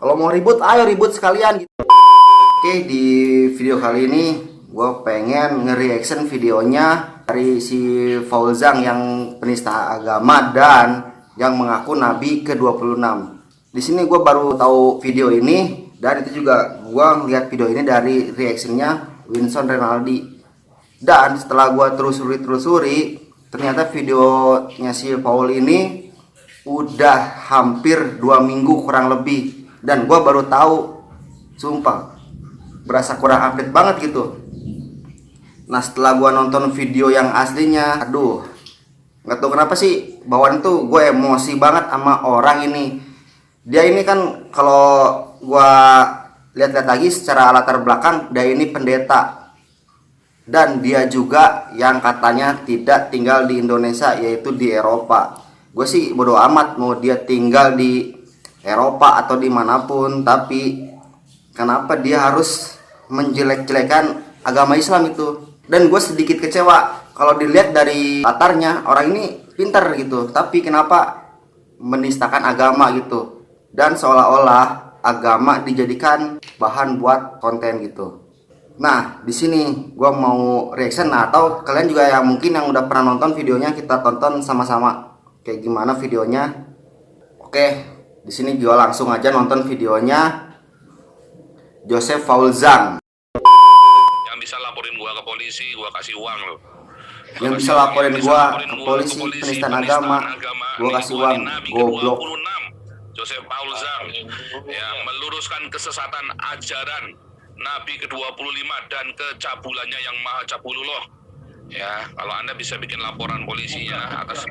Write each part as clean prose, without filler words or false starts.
Kalau mau ribut, ayo ribut sekalian gitu. Oke, di video kali ini gue pengen nge-reaction videonya dari si Fauzan yang penista agama dan yang mengaku Nabi ke-26. Di sini gue baru tahu video ini, dan itu juga gue ngeliat video ini dari reactionnya Winson Renaldi. Dan setelah gue telusuri, ternyata videonya si Paul ini udah hampir 2 minggu kurang lebih. Dan gue baru tahu, sumpah berasa kurang update banget gitu. Nah, setelah gue nonton video yang aslinya, aduh, nggak tahu kenapa sih bawaan tuh gue emosi banget sama orang ini. Dia ini kan kalau gue lihat-lihat lagi secara latar belakang, dia ini pendeta. Dan dia juga yang katanya tidak tinggal di Indonesia, yaitu di Eropa. Gue sih bodo amat mau dia tinggal di Eropa atau dimanapun, tapi kenapa dia harus menjelek-jelekan agama Islam itu? Dan gue sedikit kecewa kalau dilihat dari latarnya, orang ini pintar gitu, tapi kenapa menistakan agama gitu, dan seolah-olah agama dijadikan bahan buat konten gitu. Nah, di sini gue mau reaction, atau kalian juga yang mungkin yang udah pernah nonton videonya, kita tonton sama-sama kayak gimana videonya. Oke, di sini gue langsung aja nonton videonya Joseph Fauzan. Yang bisa laporin gua ke polisi, gua kasih uang lo. Yang bisa laporin gua ke polisi penistaan agama, gua kasih uang. Goblok. Joseph Fauzan yang meluruskan kesesatan ajaran Nabi ke-25 dan kecabulannya yang maha cabulullah. Ya, kalau Anda bisa bikin laporan polisinya atas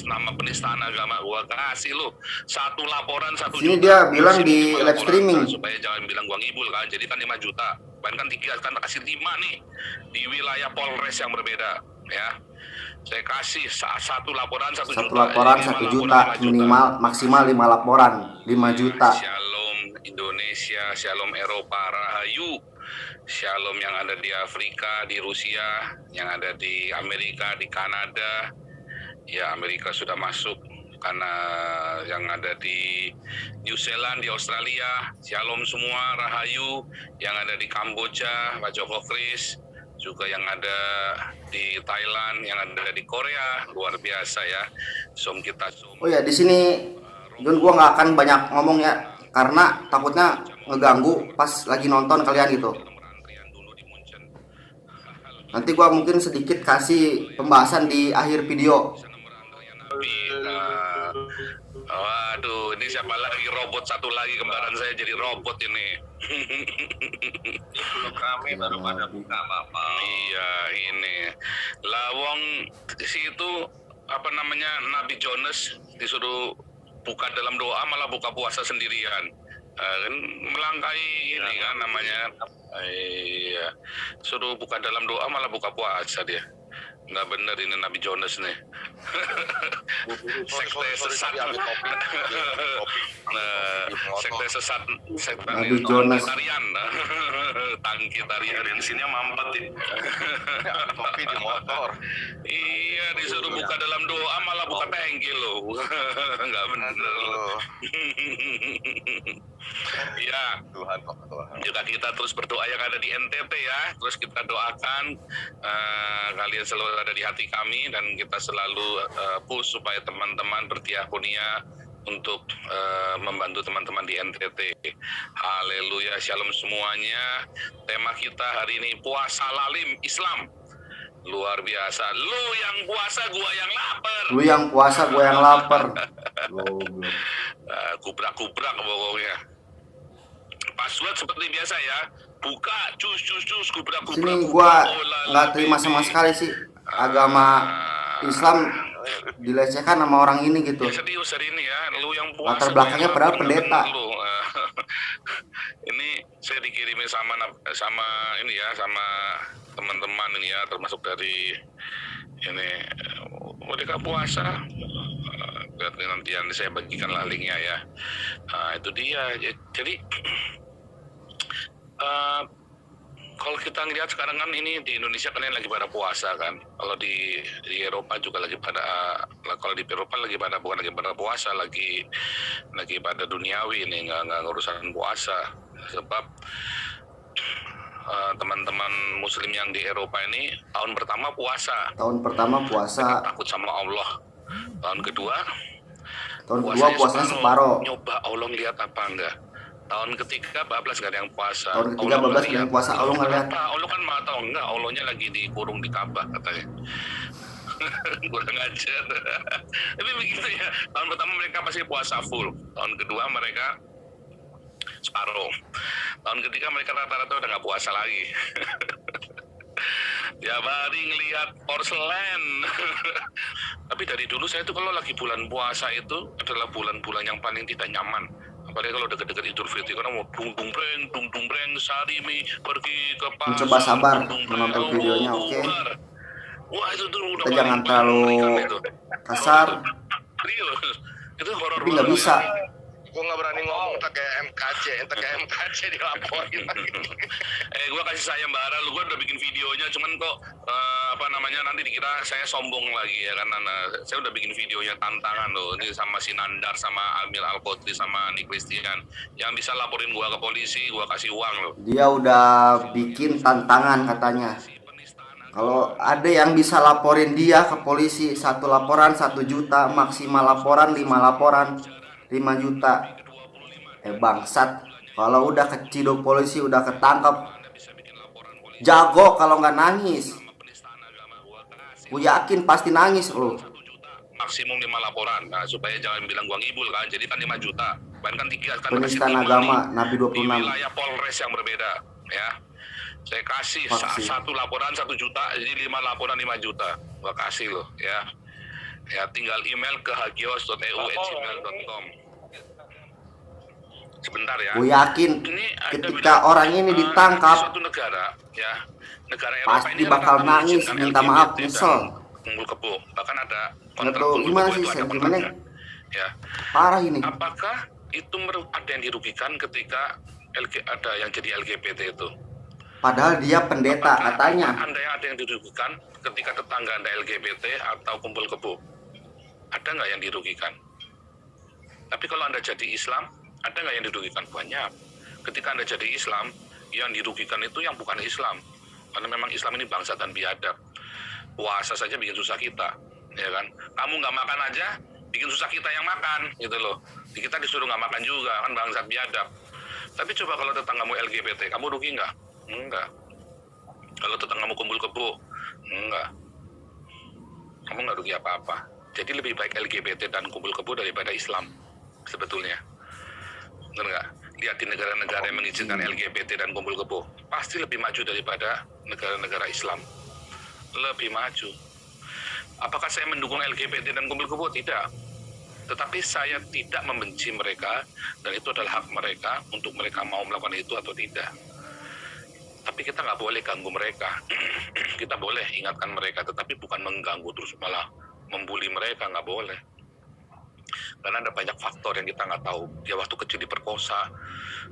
nama penistaan agama, gua kasih lu satu laporan 1 juta. Ini dia bilang di live streaming. Nah, supaya jangan bilang gua ngibul kan. Jadi kan 5 juta. Bahkan 3 kan kasih 5 nih di wilayah Polres yang berbeda, ya. Saya kasih satu laporan 1 juta. Satu laporan 1 juta minimal, maksimal 5 laporan 5 juta. Shalom Indonesia, Shalom Eropa, Rahayu. Shalom yang ada di Afrika, di Rusia, yang ada di Amerika, di Kanada. Ya, Amerika sudah masuk, karena yang ada di New Zealand, di Australia. Shalom semua, Rahayu. Yang ada di Kamboja, Pak Joko Kris. Juga yang ada di Thailand, yang ada di Korea. Luar biasa ya. Som kita som. Oh ya, di sini John, gua nggak akan banyak ngomong ya, karena takutnya ngeganggu pas lagi nonton kalian gitu. Nanti gua mungkin sedikit kasih pembahasan di akhir video. Waduh, ini siapa lagi, robot satu lagi, kembaran saya jadi robot ini. Kami baru pada buka apa-apa. Iya, ini lawang si itu apa namanya, Nabi Jonas disuruh buka dalam doa malah buka puasa sendirian. Kan melangkai ini kan namanya. Iya, suruh buka dalam doa malah buka puasa dia. Nggak bener ini Nabi Jonas nih. Sekte sesat. Sekte sesat. Nabi Jonas. Tangki tarian. Bensinnya mampet. Kopi di motor. Iya, disuruh buka dalam doa malah buka tangki loh. Nggak bener loh. Iya. Tuhan kok Tuhan. Juga kita terus berdoa yang ada di NTT ya. Terus kita doakan kalian selalu ada di hati kami, dan kita selalu push supaya teman-teman berdiakonia untuk membantu teman-teman di NTT. Haleluya, shalom semuanya. Tema kita hari ini puasa lalim Islam. Luar biasa. Lu yang puasa, gua yang lapar. Lu yang puasa, gua yang lapar. Kubrak-kubrak pokoknya. Password seperti biasa ya. Buka cus kubrak-kubrak. Sini gua nggak terima sama sekali sih agama Islam dilecehkan sama orang ini gitu. Ya, serius hari ini ya, lu yang puasa. Latar belakangnya padahal pendeta. Ini saya dikirimin sama ini ya, sama teman-teman ini ya, termasuk dari ini mereka puasa. Nanti yang saya bagikan lah linknya ya. Itu dia. Jadi Kalau kita ngelihat sekarang kan ini di Indonesia kan lagi pada puasa kan. Kalau di Eropa juga lagi pada, kalau di Eropa lagi pada, bukan lagi pada puasa, lagi pada duniawi ini, nggak urusan puasa. Sebab teman-teman Muslim yang di Eropa ini tahun pertama puasa. Tahun pertama puasa. Takut sama Allah. Tahun kedua puasanya separuh. Nyoba Allah lihat apa enggak. Tahun ketiga bablas gak ada yang puasa. Tahun ketiga bablas gak ada yang puasa. Allah nggak lihat. Allah kan mau tahu enggak, Allahnya lagi dikurung di Ka'bah katanya. Kurang ajar. Tapi begitu ya. Tahun pertama mereka pasti puasa full. Tahun kedua mereka separuh. Tahun ketiga mereka rata-rata udah nggak puasa lagi. Ya hari ngelihat porselen. Tapi dari dulu saya tuh kalau lagi bulan puasa itu adalah bulan-bulan yang paling tidak nyaman. Apalagi kalau deket-deket Idul Fitri, karena mau dung breng, sarimi, pergi ke pasar. Mencoba sabar menonton videonya, oke? Wah itu tuh udah Kita jangan terlalu kasar. Serius, itu horor Tapi nggak bisa. Gue nggak berani ngomong tak kayak MKC dilaporin lagi. Gue kasih sayang bara lu, gue udah bikin videonya, cuman kok nanti dikira saya sombong lagi ya kan. Saya udah bikin videonya tantangan loh, ini sama si Nandar, sama Amil Alkotri, sama Nick Christian. Yang bisa laporin gue ke polisi, gue kasih uang loh. Dia udah bikin tantangan katanya. Kalau ada yang bisa laporin dia ke polisi, 1 laporan 1 juta, maksimal laporan 5 laporan 5 juta. Bangsat. Kalau udah keciduk polisi, udah ketangkep, jago kalau nggak nangis. Gue yakin pasti nangis loh. Maksimum 5 laporan. Nah, supaya jangan bilang gua ngibul kan. Jadi kan 5 juta. Bahkan 3 kan penistaan agama Nabi 26. Di wilayah Polres yang berbeda, ya. Saya kasih 1 laporan 1 juta, jadi 5 laporan 5 juta. Gua kasih loh, ya. Ya tinggal email ke hagios.eu@gmail.com. Sebentar ya. Gue yakin ketika orang ini ditangkap, suatu negara, ya, negara Eropa pasti ini bakal nangis, minta maaf, nyesel. Kumpul kebo, bahkan ada kontrak Betul, kumpul gimana kebo sih, itu ada gimana? kontraknya. Ya. Parah ini. Apakah itu ada yang dirugikan ketika ada yang jadi LGBT itu? Padahal dia pendeta katanya. Anda yang ada yang dirugikan ketika tetangga Anda LGBT atau kumpul kebo? Ada nggak yang dirugikan? Tapi kalau Anda jadi Islam, ada nggak yang dirugikan? Banyak. Ketika Anda jadi Islam, yang dirugikan itu yang bukan Islam. Karena memang Islam ini bangsa dan biadab. Puasa saja bikin susah kita, ya kan? Kamu nggak makan aja, bikin susah kita yang makan, gitu loh. Kita disuruh nggak makan juga, kan bangsa biadab. Tapi coba kalau tetanggamu LGBT, kamu rugi nggak? Enggak. Kalau tetanggamu kumpul kebo, enggak. Kamu nggak rugi apa-apa. Jadi lebih baik LGBT dan kumpul kebo daripada Islam, sebetulnya. Benar nggak? Lihat di negara-negara yang mengizinkan LGBT dan kumpul kebo, pasti lebih maju daripada negara-negara Islam. Lebih maju. Apakah saya mendukung LGBT dan kumpul kebo? Tidak. Tetapi saya tidak membenci mereka, dan itu adalah hak mereka untuk mereka mau melakukan itu atau tidak. Tapi kita nggak boleh ganggu mereka. Kita boleh ingatkan mereka, tetapi bukan mengganggu terus malah membuli mereka, nggak boleh. Karena ada banyak faktor yang kita nggak tahu. Dia waktu kecil diperkosa,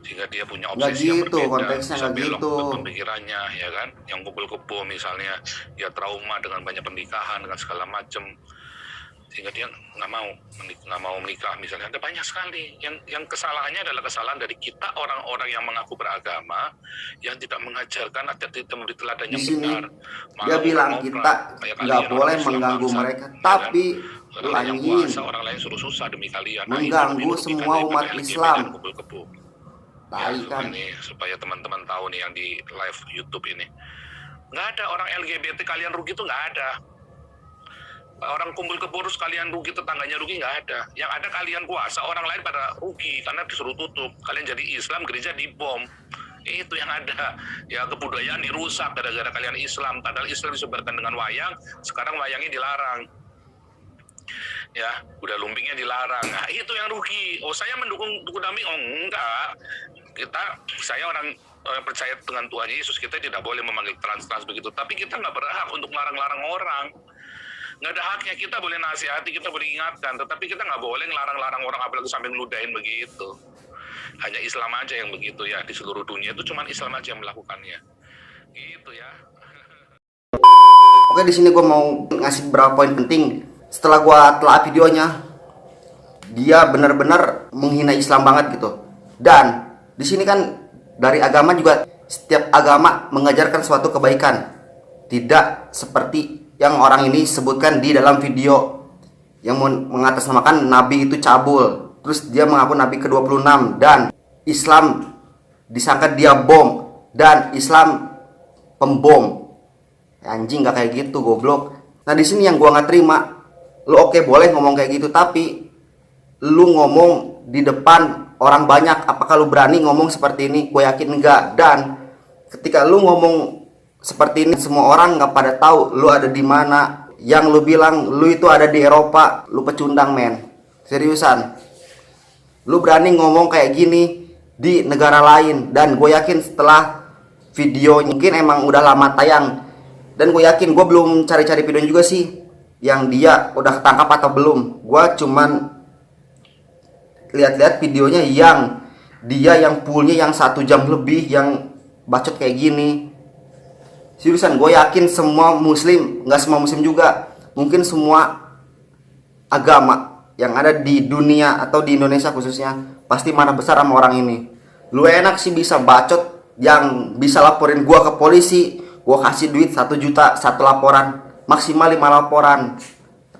sehingga dia punya obsesi yang gitu, berbeda. konteksnya Bisa nggak belok gitu. pemikirannya, ya kan? Yang kumpul kebo misalnya, dia trauma dengan banyak pernikahan, dengan segala macam, sehingga dia nggak mau menikah misalnya. Ada banyak sekali yang kesalahannya adalah kesalahan dari kita, orang-orang yang mengaku beragama, yang tidak mengajarkan atau tidak memberi teladan yang Di sini benar. dia bilang kita nggak boleh mengganggu mereka, tapi ulangin orang lain suruh susah demi kalian. mengganggu semua umat Islam. Tai kan nih, supaya teman-teman tahu nih yang di live YouTube ini, nggak ada orang LGBT kalian rugi tuh nggak ada. Orang kumpul kebo terus kalian rugi, tetangganya rugi, nggak ada. Yang ada kalian puasa, orang lain pada rugi karena disuruh tutup. Kalian jadi Islam, gereja dibom. Itu yang ada. Ya kebudayaan dirusak gara-gara kalian Islam. Padahal Islam disebarkan dengan wayang, sekarang wayangnya dilarang. Ya, udah lumpingnya dilarang. Nah, itu yang rugi. Oh, saya mendukung Tuku Dami? Oh, enggak. Saya orang percaya dengan Tuhan Yesus, kita tidak boleh memanggil trans begitu. Tapi kita nggak berhak untuk melarang-larang orang. Nggak ada haknya. Kita boleh nasihati, kita boleh ingatkan, tetapi kita nggak boleh ngelarang-larang orang, apalagi sampai ngeludahin begitu. Hanya Islam aja yang begitu ya, di seluruh dunia itu cuma Islam aja yang melakukannya. Gitu ya. Oke, di sini gue mau ngasih beberapa poin penting. Setelah gue telah videonya, dia benar-benar menghina Islam banget gitu. Dan di sini kan dari agama juga, setiap agama mengajarkan suatu kebaikan, tidak seperti yang orang ini sebutkan di dalam video yang mengatasnamakan Nabi itu cabul. Terus dia mengaku Nabi ke-26 dan Islam disangka dia bom dan Islam pembom. Anjing, nggak kayak gitu, goblok. Nah, di sini yang gua nggak terima, lu oke boleh ngomong kayak gitu, tapi lu ngomong di depan orang banyak. Apakah lu berani ngomong seperti ini? Gue yakin enggak. Dan ketika lu ngomong seperti ini, semua orang nggak pada tahu lu ada di mana. Yang lu bilang lu itu ada di Eropa, lu pecundang, men. Seriusan. Lu berani ngomong kayak gini di negara lain. Dan gue yakin setelah video mungkin emang udah lama tayang, dan gue yakin, gue belum cari-cari videonya juga sih, yang dia udah ketangkap atau belum. Gue cuman lihat-lihat videonya yang dia yang poolnya yang 1 jam lebih, yang bacot kayak gini. Seriusan, gue yakin semua muslim, nggak semua muslim juga, mungkin semua agama yang ada di dunia atau di Indonesia khususnya pasti marah besar sama orang ini. Lu enak sih bisa bacot, yang bisa laporin gue ke polisi, gue kasih duit 1 juta 1 laporan, maksimal 5 laporan.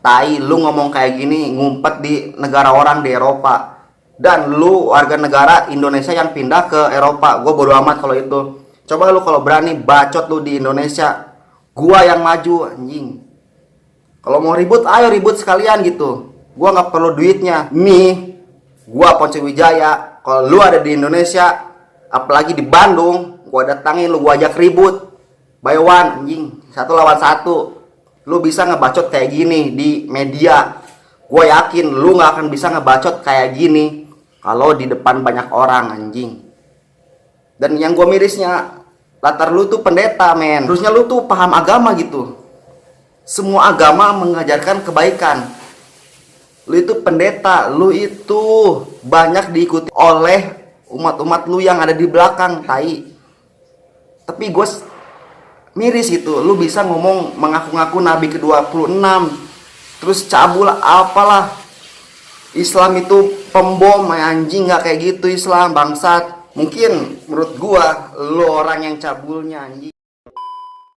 Tai, lu ngomong kayak gini ngumpet di negara orang di Eropa, dan lu warga negara Indonesia yang pindah ke Eropa. Gue bodo amat kalau itu. Coba lu kalau berani bacot lu di Indonesia, gua yang maju, anjing. Kalau mau ribut, ayo ribut sekalian gitu. Gua nggak perlu duitnya. Nih, gua Ponce Wijaya. Kalau lu ada di Indonesia, apalagi di Bandung, gua datangin lu, gua ajak ribut. By one, anjing, 1 lawan 1. Lu bisa ngebacot kayak gini di media. Gue yakin lu nggak akan bisa ngebacot kayak gini kalau di depan banyak orang, anjing. Dan yang gue mirisnya, latar lu tuh pendeta, men. Terusnya lu tuh paham agama gitu. Semua agama mengajarkan kebaikan. Lu itu pendeta, lu itu banyak diikuti oleh umat-umat lu yang ada di belakang, tai. Tapi gue miris gitu, lu bisa ngomong mengaku-ngaku Nabi ke-26, terus cabul apalah. Islam itu pembom, anjing, nggak kayak gitu Islam, bangsat. Mungkin menurut gua lu orang yang cabulnya, anjing.